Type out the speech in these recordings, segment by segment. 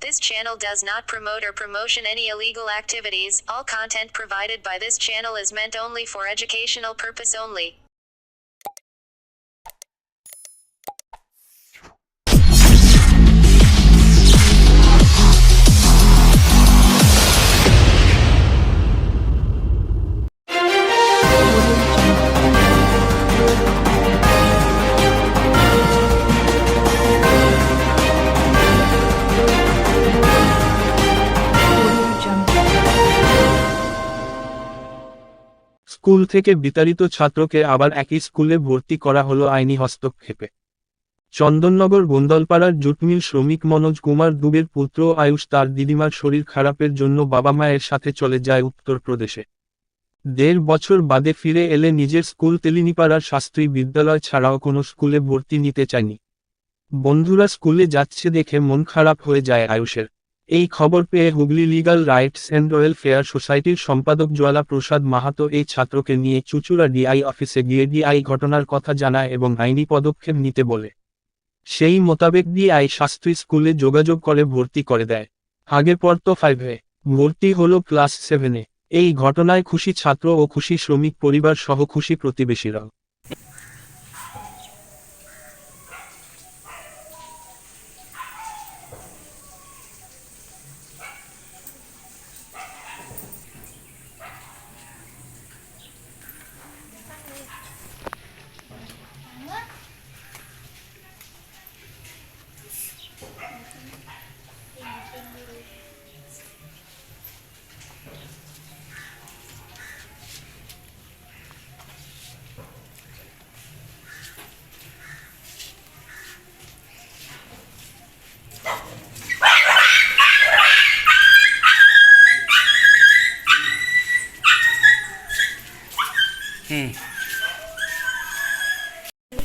This channel does not promote or promotion any illegal activities. All content provided by this channel is meant only for educational purpose only. School থেকে বিতাড়িত ছাত্রকে আবার একই স্কুলে ভর্তি করা হলো আইনি হস্তক্ষেপে। চন্দননগর গোন্দলপাড়ার জুটমিল শ্রমিক মনোজ কুমার দুবের পুত্র আয়ুষ তার দিদিমার শরীর খারাপের জন্য বাবা মায়ের সাথে চলে যায় উত্তরপ্রদেশে। ১.৫ বছর বাদে ফিরে এলে নিজের স্কুল তেলিনীপাড়ার শাস্ত্রী বিদ্যালয় ছাড়াও কোনো স্কুলে ভর্তি নিতে চায়নি। বন্ধুরা স্কুলে যাচ্ছে দেখে মন খারাপ হয়ে যায় আয়ুষের। এই খবর পেয়ে Hooghly legal rights and welfare সোসাইটির সম্পাদক জ্বালা প্রসাদ মাহাতো এই ছাত্রকে নিয়ে চুঁচুড়া ডিআই অফিসে গিয়ে ডিআই ঘটনার কথা জানায় এবং আইনি পদক্ষেপ নিতে বলে। সেই মোতাবেক ডিআই শাস্ত্রী স্কুলে যোগাযোগ করে ভর্তি করে দেয়। আগের পর তো 5-এ ভর্তি হলো ক্লাস 7-এ। এই ঘটনায় খুশি ছাত্র ও খুশি শ্রমিক পরিবার সহ খুশি প্রতিবেশীরাও।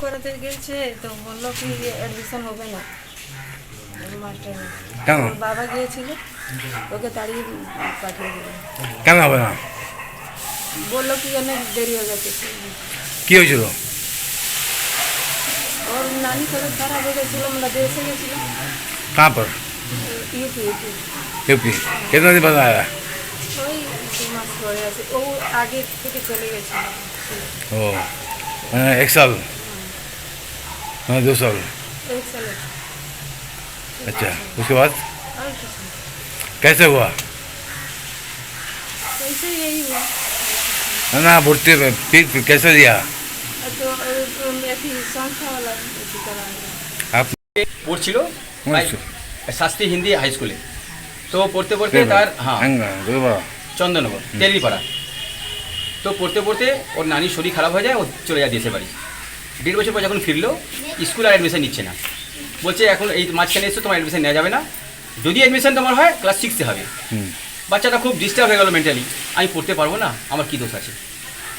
করাতে গেছে তো বললো কি অ্যাডমিশন হবে না মাস্টার। কেন? ওর বাবা গিয়েছিল, ওকে তাড়িয়ে পাঠিয়ে দিল। কেন হবে না? বললো কি অনেক দেরি হয়ে গেছে। কি হয়েছিল? ওর নানি শরীর খারাপ হয়ে গেছিল, আমরা দেশে গেছিলাম। कहाँ पर? UP UP. कितना दिन बाद आया? ওই 2 মাস পরে আছে। ও আগে থেকে চলে গেছিল। ओ एक साल, 2 साल। एक साल। अच्छा, उसके बाद और कुछ नहीं, कैसे हुआ? ऐसे यही हुआ। ना भर्ती फिर कैसे दिया? तो अथी संस्था वाला अथी कराया। आप পড়ছিল আচ্ছা। শাস্ত্রী হিন্দি হাই স্কুলে। তো পড়তে পড়তে তার চন্দননগর তেলিপাড়া। তো পড়তে পড়তে ওর নানির শরীর খারাপ হয়ে যায়, ও চলে যায় দেশে বাড়ি। 1.5 বছর পর যখন ফিরলো, স্কুল আর অ্যাডমিশন নিচ্ছে না। বলছে এখন এই মাঝখানে এসে তোমার অ্যাডমিশন নেওয়া যাবে না, যদি অ্যাডমিশন তোমার হয় ক্লাস 6-এ হবে। বাচ্চাটা খুব ডিস্টার্ব হয়ে গেল মেন্টালি, আমি পড়তে পারবো না, আমার কী দোষ আছে।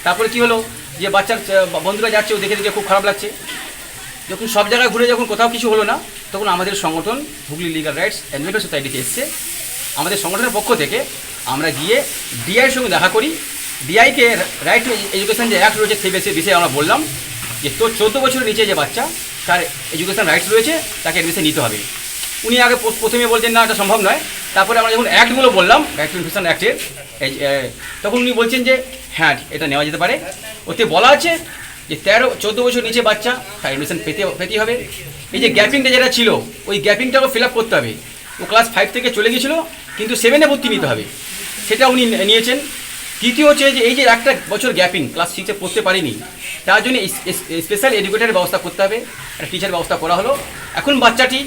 তারপরে কি হলো যে বাচ্চার বন্ধুরা যাচ্ছে, ও দেখে দেখে খুব খারাপ লাগছে। যখন সব জায়গায় ঘুরে যখন কোথাও কিছু হলো না, তখন আমাদের সংগঠন Hooghly legal rights and welfare সোসাইটিতে এসছে। আমাদের সংগঠনের পক্ষ থেকে আমরা গিয়ে ডিআইয়ের সঙ্গে দেখা করি। ডিআইকে রাইট টু এডুকেশন যে অ্যাক্ট রয়েছে সেই বিষয়ে আমরা বললাম যে তোর 14 বছরের নিচে যে বাচ্চা, তার এডুকেশন রাইটস রয়েছে, তাকে অ্যাডমিশন নিতে হবে। উনি আগে প্রথমে বলছেন না, এটা সম্ভব নয়। তারপরে আমরা যখন অ্যাক্টগুলো বললাম, রাইট টু এডুকেশন অ্যাক্টের, তখন উনি বলছেন যে হ্যাঁ এটা নেওয়া যেতে পারে। ওতে বলা আছে যে 13-14 বছর নিচে বাচ্চা তার অ্যাডমিশন পেতেই হবে। এই যে গ্যাপিংটা যেটা ছিল, ওই গ্যাপিংটাকে ফিল আপ করতে হবে। ও ক্লাস 5 থেকে চলে গিয়েছিলো, কিন্তু 7-এ ভর্তি নিতে হবে, সেটা উনি নিয়েছেন। তৃতীয় হচ্ছে যে এই যে একটা বছর গ্যাপিং, ক্লাস 6-এ পড়তে পারিনি, তার জন্য স্পেশাল এডুকেটারের ব্যবস্থা করতে হবে, একটা টিচার ব্যবস্থা করা হলো। এখন বাচ্চাটি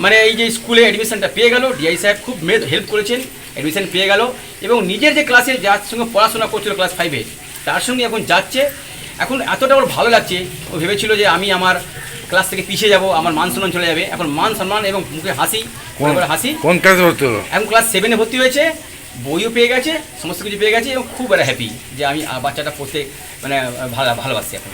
মানে এই যে স্কুলে অ্যাডমিশনটা পেয়ে গেল, ডিআই সাহেব খুব হেল্প করেছেন, অ্যাডমিশন পেয়ে গেল এবং নিজের যে ক্লাসে যার সঙ্গে পড়াশোনা করছিল ক্লাস 5-এ, তার সঙ্গে এখন যাচ্ছে। এখন এতটা ওর ভালো লাগছে, ও ভেবেছিল যে আমি আমার ক্লাস থেকে পিছিয়ে যাব, আমার মান সম্মান চলে যাবে। এখন মান সম্মান এবং মুখে হাসি, হাসি। কোন ক্লাসে ভর্তি হলো? এখন ক্লাস 7-এ ভর্তি হয়েছে, বইও পেয়ে গেছে, সমস্ত কিছু পেয়ে গেছে এবং খুব হ্যাপি যে আমি বাচ্চাটা পড়তে মানে ভালোবাসছি এখন।